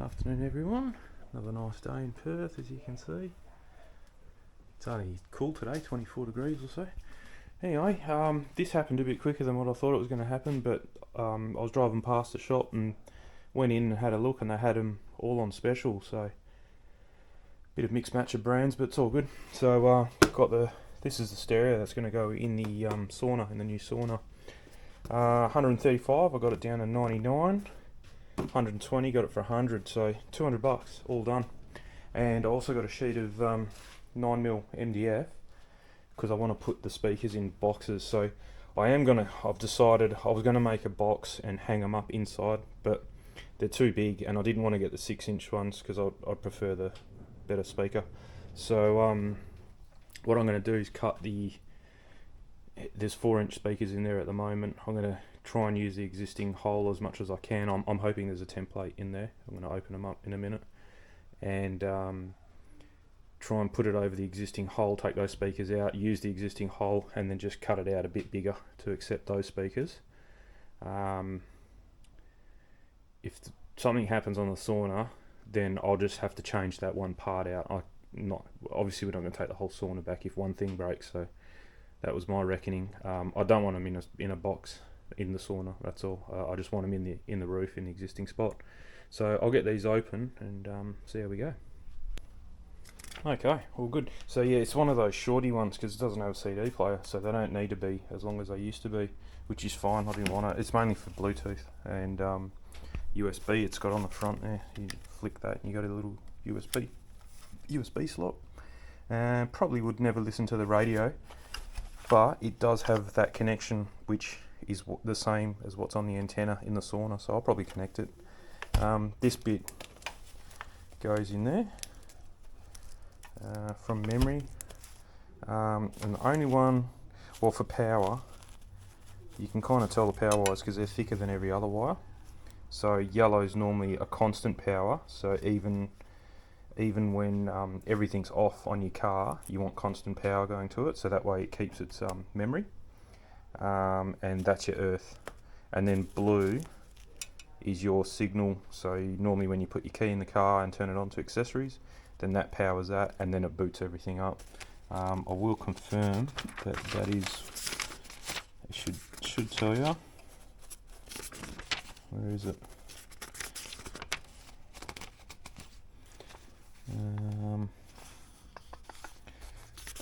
Afternoon everyone, another nice day in Perth as you can see. It's only cool today, 24 degrees or so. Anyway, this happened a bit quicker than what I thought it was going to happen, but I was driving past the shop and went in and had a look and they had them all on special, so bit of mixed match of brands, but it's all good. So this is the stereo that's going to go in the sauna, in the new sauna. 135, I got it down to 99. 120, got it for 100, so 200 bucks, all done. And I also got a sheet of 9mm MDF because I want to put the speakers in boxes. So I've decided I was gonna make a box and hang them up inside, but they're too big, and I didn't want to get the 6-inch ones because I prefer the better speaker. So what I'm going to do is there's 4-inch speakers in there at the moment. I'm going to try and use the existing hole as much as I can. I'm hoping there's a template in there. I'm going to open them up in a minute and try and put it over the existing hole, take those speakers out, use the existing hole, and then just cut it out a bit bigger to accept those speakers. If something happens on the sauna, then I'll just have to change that one part out. Obviously we're not going to take the whole sauna back if one thing breaks, so that was my reckoning. I don't want them in a box in the sauna, that's all. I just want them in the roof in the existing spot. So I'll get these open and see how we go. Okay, all good. So yeah, it's one of those shorty ones because it doesn't have a CD player, so they don't need to be as long as they used to be, which is fine. I didn't want it. It's mainly for Bluetooth and USB. It's got on the front there. You flick that and you got a little USB slot. Probably would never listen to the radio, but it does have that connection, which is the same as what's on the antenna in the sauna, so I'll probably connect it. This bit goes in there from memory, and the only one, well, for power, you can kind of tell the power wires because they're thicker than every other wire. So yellow is normally a constant power, so even when everything's off on your car, you want constant power going to it, so that way it keeps its memory, and that's your earth. And then blue is your signal, so normally when you put your key in the car and turn it on to accessories, then that powers that, and then it boots everything up. I will confirm that is, it should tell you. Where is it?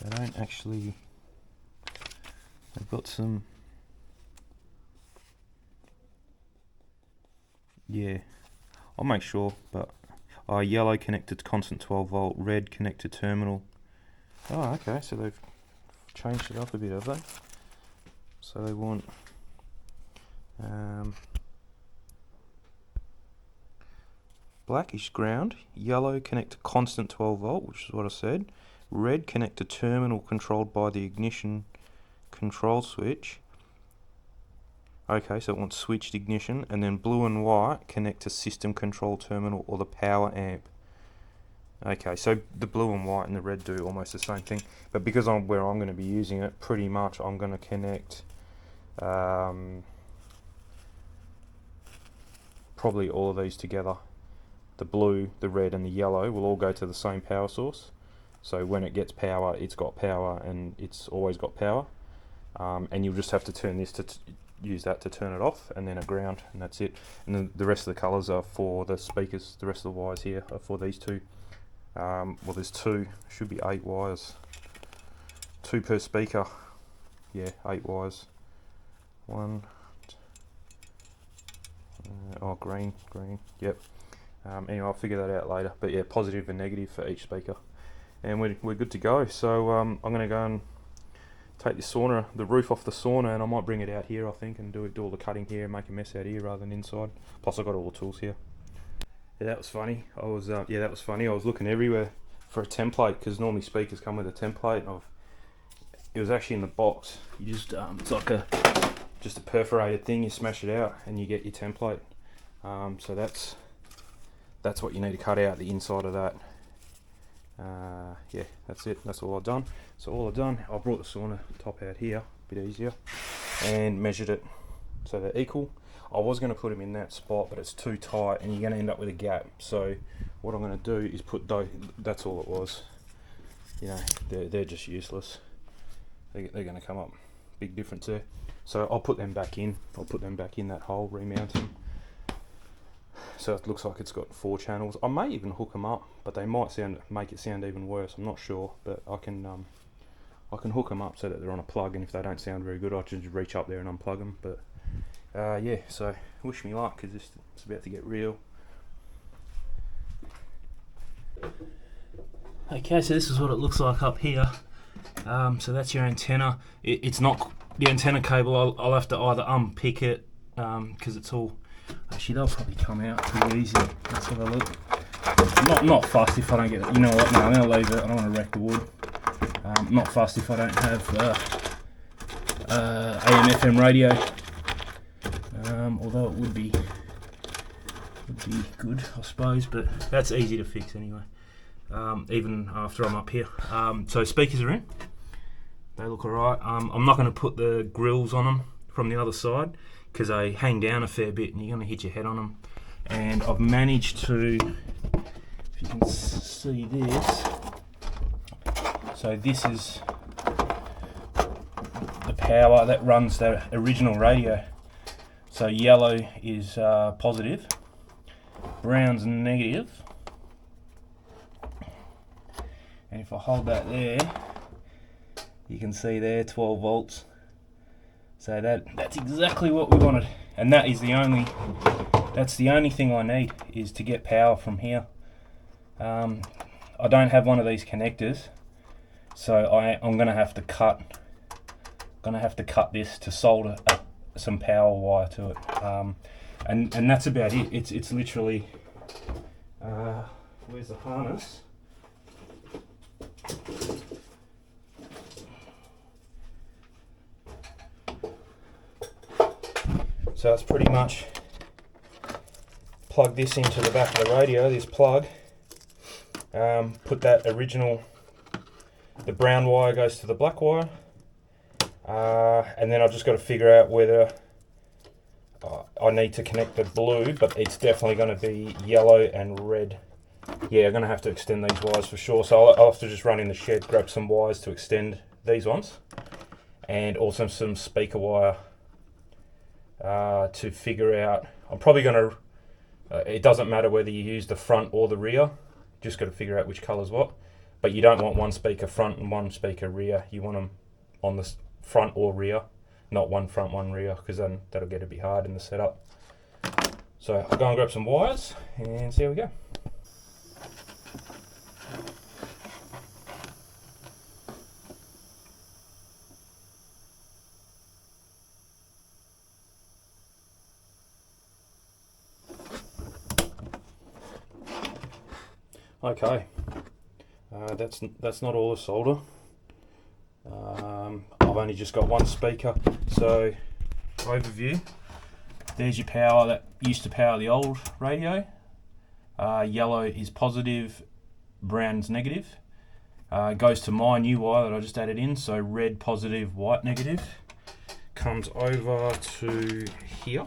They don't actually. They've got some. Yeah, I'll make sure. But yellow connected to constant 12 volt, red connected terminal. Oh, okay. So they've changed it up a bit, have they? So they want. Blackish ground, yellow connect to constant 12 volt, which is what I said. Red connect to terminal controlled by the ignition control switch. Okay, so it wants switched ignition, and then blue and white connect to system control terminal or the power amp. Okay, so the blue and white and the red do almost the same thing, but because where I'm going to be using it, pretty much I'm going to connect probably all of these together. The blue, the red and the yellow will all go to the same power source. So when it gets power, it's got power and it's always got power. And you'll just have to turn this to use that to turn it off, and then a ground, and that's it. And then the rest of the colours are for the speakers. The rest of the wires here are for these two. Well, there's two, should be 8 wires. 2 per speaker. Yeah, 8 wires. One. Green, yep. Anyway, I'll figure that out later, but yeah, positive and negative for each speaker, and we're good to go. So I'm going to go and take the roof off the sauna, and I might bring it out here, I think, and do all the cutting here and make a mess out here rather than inside. Plus I've got all the tools here. Yeah, that was funny. I was looking everywhere for a template, because normally speakers come with a template. It was actually in the box. You just it's like just a perforated thing. You smash it out and you get your template. So that's what you need to cut out, the inside of that. Yeah, that's it. That's all I've done. So all I've done, I brought the sauna top out here, a bit easier, and measured it so they're equal. I was going to put them in that spot, but it's too tight and you're going to end up with a gap. So what I'm going to do is put those, that's all it was. You know, they're just useless. They're going to come up. Big difference there. So I'll put them back in. I'll put them back in that hole, remount them. So it looks like it's got 4 channels. I may even hook them up, but they might make it sound even worse. I'm not sure, but I can hook them up so that they're on a plug, and if they don't sound very good, I can just reach up there and unplug them. But yeah, so wish me luck, because it's about to get real. Okay, so this is what it looks like up here. So that's your antenna. It's not the antenna cable. I'll have to either unpick it because it's all. Actually, they'll probably come out pretty easy. Let's have a look. I'm not fussed if I don't get it. You know what? No, I'm going to leave it. I don't want to wreck the wood. Not fussed if I don't have AM/FM radio. Although it would be good, I suppose. But that's easy to fix anyway. Even after I'm up here. So speakers are in. They look alright. I'm not going to put the grills on them from the other side because they hang down a fair bit and you're going to hit your head on them. And I've managed to, if you can see this, so this is the power that runs the original radio. So yellow is positive, brown's negative. And if I hold that there, you can see there 12 volts. So that's exactly what we wanted, and that's the only thing I need is to get power from here. I don't have one of these connectors, so I'm going to have to cut this to solder some power wire to it, and that's about it. It's literally where's the harness? So it's pretty much plug this into the back of the radio, this plug, put that original, the brown wire goes to the black wire, and then I've just got to figure out whether I need to connect the blue, but it's definitely going to be yellow and red. Yeah, I'm going to have to extend these wires for sure, so I'll have to just run in the shed, grab some wires to extend these ones, and also some speaker wire to figure out. I'm probably going to, it doesn't matter whether you use the front or the rear, just got to figure out which colour's what, but you don't want one speaker front and one speaker rear. You want them on the front or rear, not one front, one rear, because then that'll get a bit hard in the setup. So I'll go and grab some wires and see how we go. Okay, that's not all the solder. I've only just got one speaker. So overview, there's your power that used to power the old radio. Yellow is positive, brown's negative. Goes to my new wire that I just added in, so red positive, white negative. Comes over to here.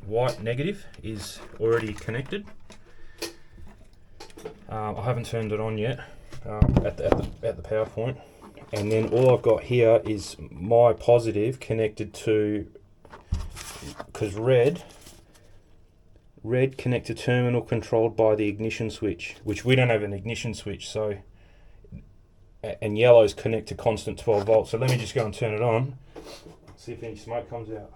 White negative is already connected. I haven't turned it on yet at the power point, and then all I've got here is my positive connected to, because red connected terminal controlled by the ignition switch, which we don't have an ignition switch, so, and yellow's connect to constant 12 volts. So let me just go and turn it on, see if any smoke comes out.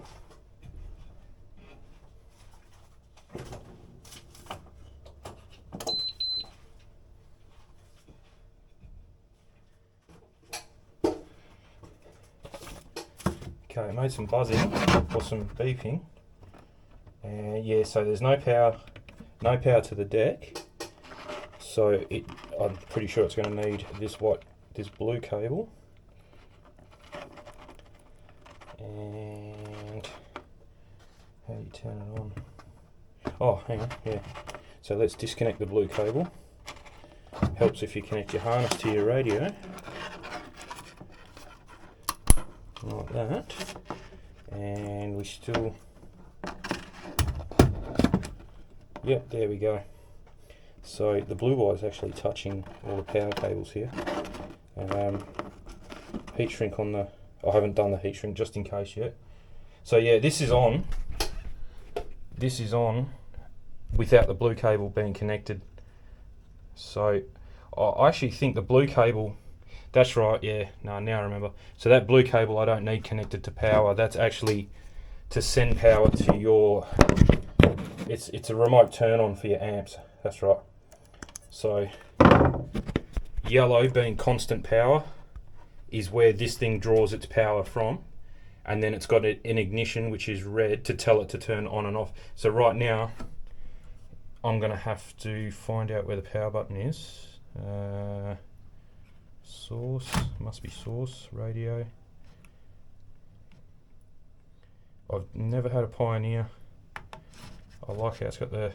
Okay, it made some buzzing or some beeping, and yeah, so there's no power to the deck. So I'm pretty sure it's going to need this blue cable, and how do you turn it on? Oh, hang on, yeah. So let's disconnect the blue cable. Helps if you connect your harness to your radio. Like that, and we still Yep, there we go. So the blue wire is actually touching all the power cables here. Heat shrink on the, I haven't done the heat shrink just in case yet. So yeah, this is on. This is on without the blue cable being connected. So I actually think the blue cable, that's right, yeah, no, now I remember. So that blue cable I don't need connected to power. That's actually to send power to your, it's a remote turn on for your amps. That's right. So yellow being constant power is where this thing draws its power from, and then it's got an ignition which is red to tell it to turn on and off. So right now I'm going to have to find out where the power button is. Source, must be source, radio. I've never had a Pioneer. I like how it's got the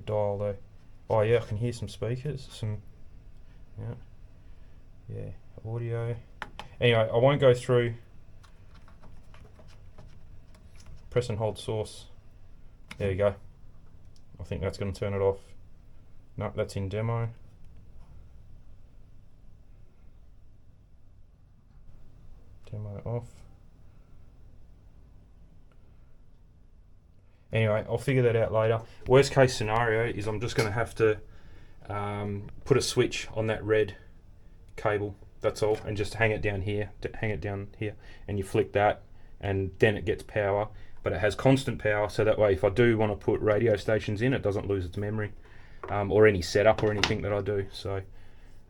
dial though. Oh yeah, I can hear some speakers, yeah, audio. Anyway, I won't go through. Press and hold source. There you go. I think that's going to turn it off. No, that's in demo. Demo off. Anyway, I'll figure that out later. Worst case scenario is I'm just going to have to put a switch on that red cable. That's all, and just hang it down here. And you flick that, and then it gets power. But it has constant power, so that way if I do want to put radio stations in, it doesn't lose its memory, or any setup or anything that I do. So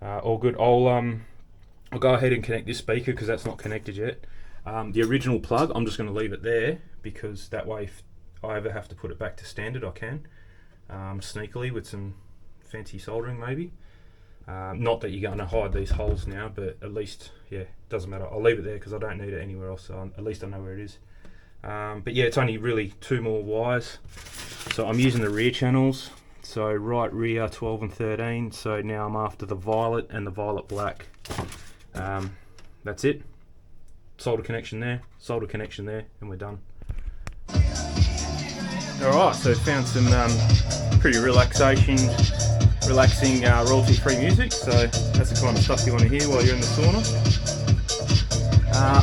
all good. I'll go ahead and connect this speaker because that's not connected yet. The original plug, I'm just going to leave it there because that way if I ever have to put it back to standard, I can sneakily with some fancy soldering maybe. Not that you're going to hide these holes now, but at least, yeah, doesn't matter. I'll leave it there because I don't need it anywhere else, so at least I know where it is. But yeah, it's only really 2 more wires. So I'm using the rear channels. So right rear 12 and 13. So now I'm after the violet and the violet black. That's it. Solder connection there, and we're done. Alright, so found some pretty relaxing royalty-free music. So that's the kind of stuff you want to hear while you're in the sauna.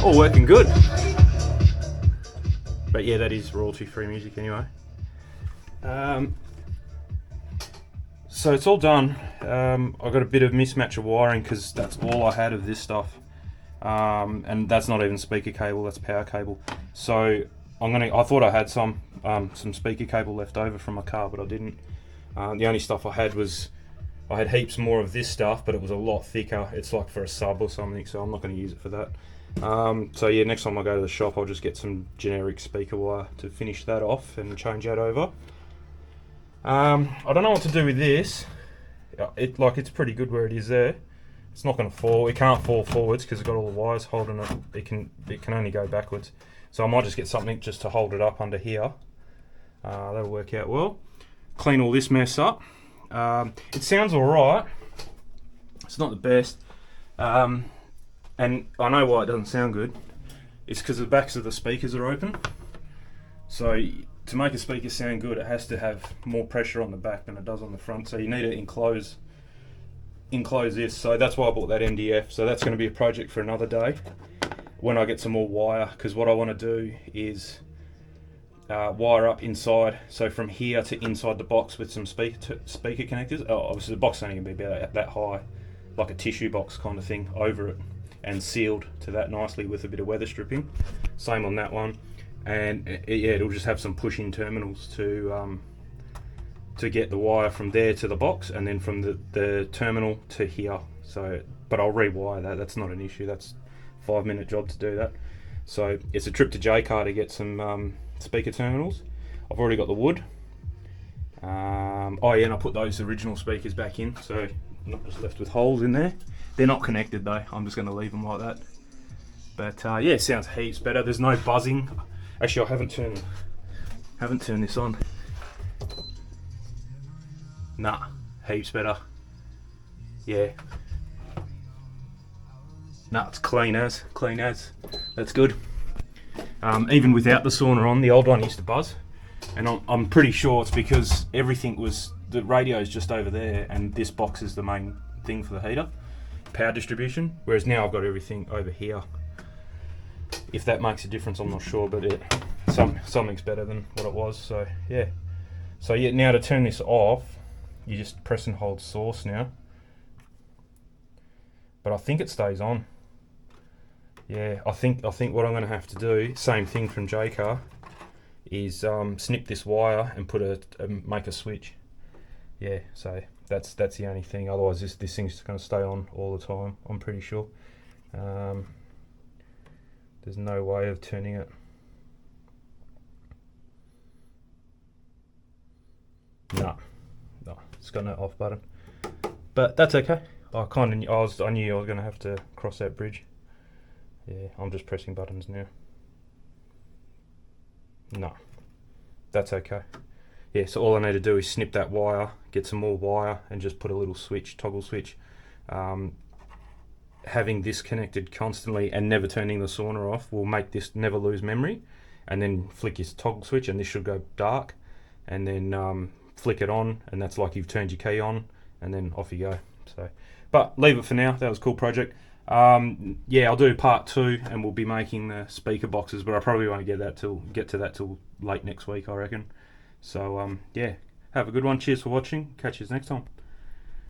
All working good. But yeah, that is royalty-free music anyway. So it's all done. I got a bit of mismatch of wiring because that's all I had of this stuff, and that's not even speaker cable. That's power cable. So I thought I had some speaker cable left over from my car, but I didn't. The only stuff I had heaps more of this stuff, but it was a lot thicker. It's like for a sub or something, so I'm not going to use it for that. So yeah, next time I go to the shop, I'll just get some generic speaker wire to finish that off and change that over. I don't know what to do with this. It's pretty good where it is there. It's not going to fall. It can't fall forwards because it's got all the wires holding it. It can only go backwards. So I might just get something just to hold it up under here. That'll work out well. Clean all this mess up. It sounds alright. It's not the best. And I know why it doesn't sound good. It's because the backs of the speakers are open. So to make a speaker sound good, it has to have more pressure on the back than it does on the front. So you need to enclose this. So that's why I bought that MDF. So that's going to be a project for another day when I get some more wire. Because what I want to do is wire up inside. So from here to inside the box with some speaker connectors. Obviously the box is only going to be about that high, like a tissue box kind of thing over it, and sealed to that nicely with a bit of weather stripping. Same on that one. And yeah, it'll just have some push-in terminals to get the wire from there to the box, and then from the terminal to here. So, but I'll rewire that. That's not an issue. That's a 5-minute job to do that. So it's a trip to J-Car to get some speaker terminals. I've already got the wood. Oh yeah, and I put those original speakers back in, so I'm not just left with holes in there. They're not connected though. I'm just going to leave them like that. But yeah, it sounds heaps better. There's no buzzing. Actually, I haven't turned this on. Nah, heaps better. Yeah. Nah, it's clean as. That's good. Even without the sauna on, the old one used to buzz. And I'm pretty sure it's because everything was, the radio is just over there, and this box is the main thing for the heater, power distribution. Whereas now I've got everything over here. If that makes a difference, I'm not sure, but something's better than what it was. So yeah. So yeah, now to turn this off, you just press and hold source now. But I think it stays on. Yeah, I think what I'm going to have to do, same thing from J-Car, is snip this wire and make a switch. Yeah, so that's the only thing. Otherwise, this thing's just going to stay on all the time, I'm pretty sure. There's no way of turning it. No, it's got no off button. But that's okay. I knew I was going to have to cross that bridge. Yeah, I'm just pressing buttons now. No, that's okay. Yeah, so all I need to do is snip that wire, get some more wire, and just put a little switch, toggle switch. Having this connected constantly and never turning the sauna off will make this never lose memory. And then flick your toggle switch, and this should go dark. And then flick it on, and that's like you've turned your key on, and then off you go. So, but leave it for now. That was a cool project. Yeah, I'll do part 2, and we'll be making the speaker boxes, but I probably won't get to that till late next week, I reckon. So yeah, have a good one. Cheers for watching. Catch you next time.